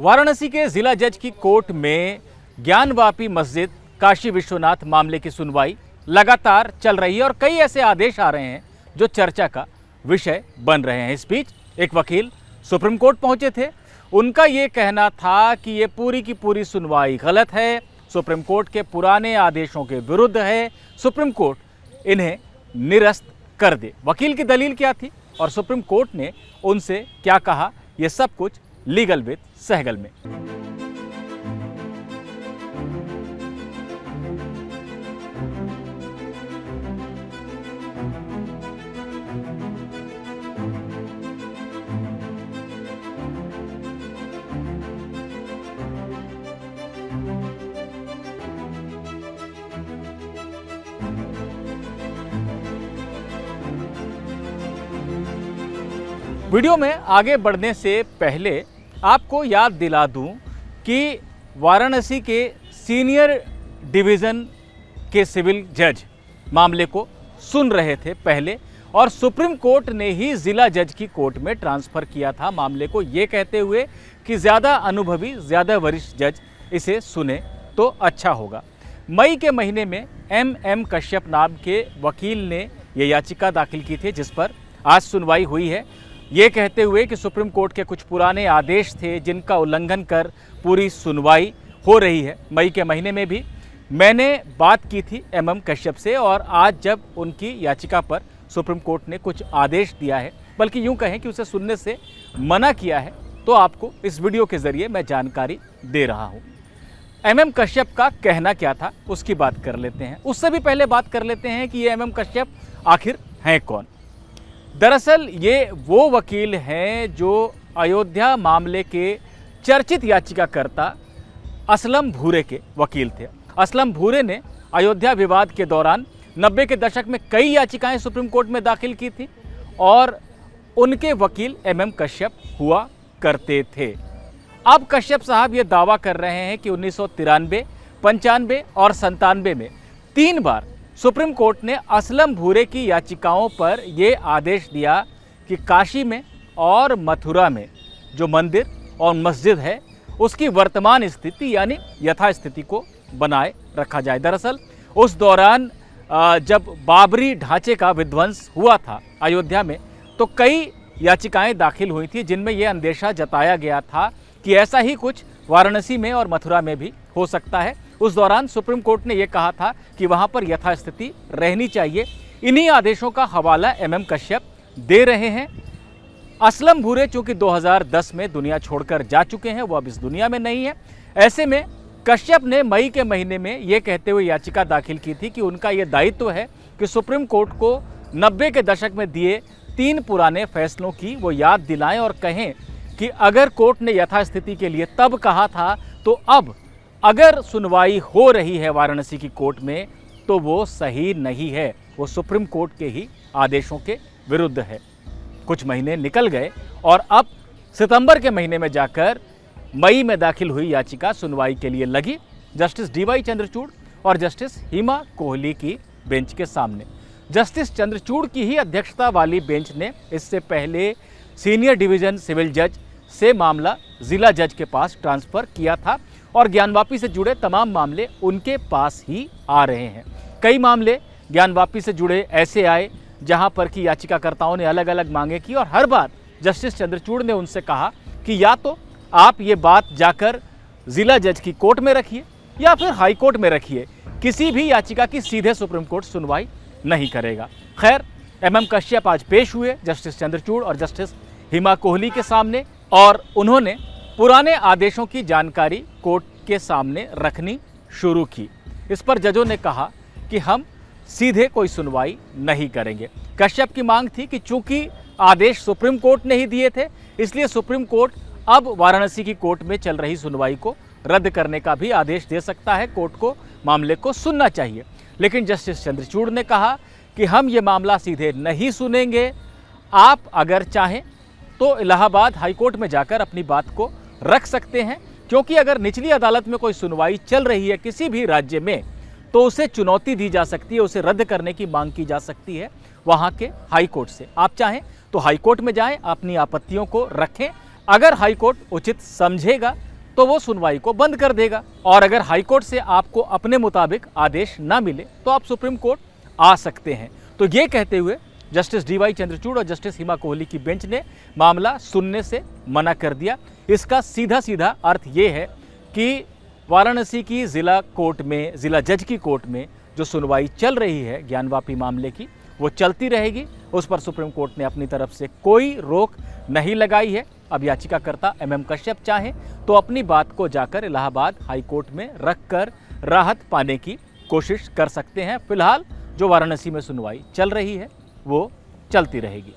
वाराणसी के जिला जज की कोर्ट में ज्ञानवापी मस्जिद काशी विश्वनाथ मामले की सुनवाई लगातार चल रही है और कई ऐसे आदेश आ रहे हैं जो चर्चा का विषय बन रहे हैं। इस बीच एक वकील सुप्रीम कोर्ट पहुंचे थे। उनका ये कहना था कि ये पूरी की पूरी सुनवाई गलत है, सुप्रीम कोर्ट के पुराने आदेशों के विरुद्ध है, सुप्रीम कोर्ट इन्हें निरस्त कर दे। वकील की दलील क्या थी और सुप्रीम कोर्ट ने उनसे क्या कहा, ये सब कुछ लीगल विद सहगल में। वीडियो में आगे बढ़ने से पहले आपको याद दिला दूं कि वाराणसी के सीनियर डिवीज़न के सिविल जज मामले को सुन रहे थे पहले और सुप्रीम कोर्ट ने ही ज़िला जज की कोर्ट में ट्रांसफ़र किया था मामले को, ये कहते हुए कि ज़्यादा अनुभवी, ज़्यादा वरिष्ठ जज इसे सुने तो अच्छा होगा। मई के महीने में एम कश्यप नाम के वकील ने ये याचिका दाखिल की थी जिस पर आज सुनवाई हुई है, ये कहते हुए कि सुप्रीम कोर्ट के कुछ पुराने आदेश थे जिनका उल्लंघन कर पूरी सुनवाई हो रही है। मई के महीने में भी मैंने बात की थी एम कश्यप से और आज जब उनकी याचिका पर सुप्रीम कोर्ट ने कुछ आदेश दिया है, बल्कि यूं कहें कि उसे सुनने से मना किया है, तो आपको इस वीडियो के ज़रिए मैं जानकारी दे रहा हूँ। एम कश्यप का कहना क्या था उसकी बात कर लेते हैं। उससे भी पहले बात कर लेते हैं कि ये एम कश्यप आखिर हैं कौन। दरअसल ये वो वकील हैं जो अयोध्या मामले के चर्चित याचिकाकर्ता असलम भूरे के वकील थे। असलम भूरे ने अयोध्या विवाद के दौरान 90 के दशक में कई याचिकाएं सुप्रीम कोर्ट में दाखिल की थी और उनके वकील एम कश्यप हुआ करते थे। अब कश्यप साहब ये दावा कर रहे हैं कि 1993, 95 और 97 में 3 बार सुप्रीम कोर्ट ने असलम भूरे की याचिकाओं पर यह आदेश दिया कि काशी में और मथुरा में जो मंदिर और मस्जिद है उसकी वर्तमान स्थिति यानी यथास्थिति को बनाए रखा जाए। दरअसल उस दौरान जब बाबरी ढांचे का विध्वंस हुआ था अयोध्या में, तो कई याचिकाएं दाखिल हुई थी जिनमें यह अंदेशा जताया गया था कि ऐसा ही कुछ वाराणसी में और मथुरा में भी हो सकता है। उस दौरान सुप्रीम कोर्ट ने यह कहा था कि वहां पर यथास्थिति रहनी चाहिए। इन्हीं आदेशों का हवाला एम कश्यप दे रहे हैं। असलम भूरे चूंकि 2010 में दुनिया छोड़कर जा चुके हैं, वो अब इस दुनिया में नहीं है। ऐसे में कश्यप ने मई के महीने में यह कहते हुए याचिका दाखिल की थी कि उनका यह दायित्व है कि सुप्रीम कोर्ट को 90 के दशक में दिए 3 पुराने फैसलों की वो याद दिलाएं और कहें कि अगर कोर्ट ने यथास्थिति के लिए तब कहा था तो अब अगर सुनवाई हो रही है वाराणसी की कोर्ट में तो वो सही नहीं है, वो सुप्रीम कोर्ट के ही आदेशों के विरुद्ध है। कुछ महीने निकल गए और अब सितंबर के महीने में जाकर मई में दाखिल हुई याचिका सुनवाई के लिए लगी जस्टिस DY चंद्रचूड़ और जस्टिस हिमा कोहली की बेंच के सामने। जस्टिस चंद्रचूड़ की ही अध्यक्षता वाली बेंच ने इससे पहले सीनियर डिवीज़न सिविल जज से मामला जिला जज के पास ट्रांसफ़र किया था और ज्ञानवापी से जुड़े तमाम मामले उनके पास ही आ रहे हैं। कई मामले ज्ञानवापी से जुड़े ऐसे आए जहां पर कि याचिकाकर्ताओं ने अलग अलग मांगे की और हर बार जस्टिस चंद्रचूड़ ने उनसे कहा कि या तो आप ये बात जाकर जिला जज की कोर्ट में रखिए या फिर हाई कोर्ट में रखिए, किसी भी याचिका की सीधे सुप्रीम कोर्ट सुनवाई नहीं करेगा। खैर, एम कश्यप आज पेश हुए जस्टिस चंद्रचूड़ और जस्टिस हिमा कोहली के सामने और उन्होंने पुराने आदेशों की जानकारी कोर्ट के सामने रखनी शुरू की। इस पर जजों ने कहा कि हम सीधे कोई सुनवाई नहीं करेंगे। कश्यप की मांग थी कि चूंकि आदेश सुप्रीम कोर्ट ने ही दिए थे, इसलिए सुप्रीम कोर्ट अब वाराणसी की कोर्ट में चल रही सुनवाई को रद्द करने का भी आदेश दे सकता है, कोर्ट को मामले को सुनना चाहिए। लेकिन जस्टिस चंद्रचूड़ ने कहा कि हम ये मामला सीधे नहीं सुनेंगे, आप अगर चाहें तो इलाहाबाद हाईकोर्ट में जाकर अपनी बात को रख सकते हैं, क्योंकि अगर निचली अदालत में कोई सुनवाई चल रही है किसी भी राज्य में तो उसे चुनौती दी जा सकती है, उसे रद्द करने की मांग की जा सकती है वहां के हाई कोर्ट से। आप चाहें तो हाई कोर्ट में जाएं, अपनी आपत्तियों को रखें। अगर हाई कोर्ट उचित समझेगा तो वो सुनवाई को बंद कर देगा। और अगर हाईकोर्ट से आपको अपने मुताबिक आदेश ना मिले तो आप सुप्रीम कोर्ट आ सकते हैं। तो ये कहते हुए जस्टिस DY चंद्रचूड़ और जस्टिस हिमा कोहली की बेंच ने मामला सुनने से मना कर दिया। इसका सीधा सीधा अर्थ ये है कि वाराणसी की जिला कोर्ट में, जिला जज की कोर्ट में जो सुनवाई चल रही है ज्ञानवापी मामले की, वो चलती रहेगी। उस पर सुप्रीम कोर्ट ने अपनी तरफ से कोई रोक नहीं लगाई है। अब याचिकाकर्ता MM कश्यप चाहे तो अपनी बात को जाकर इलाहाबाद हाई कोर्ट में रखकर राहत पाने की कोशिश कर सकते हैं। फिलहाल जो वाराणसी में सुनवाई चल रही है वो चलती रहेगी।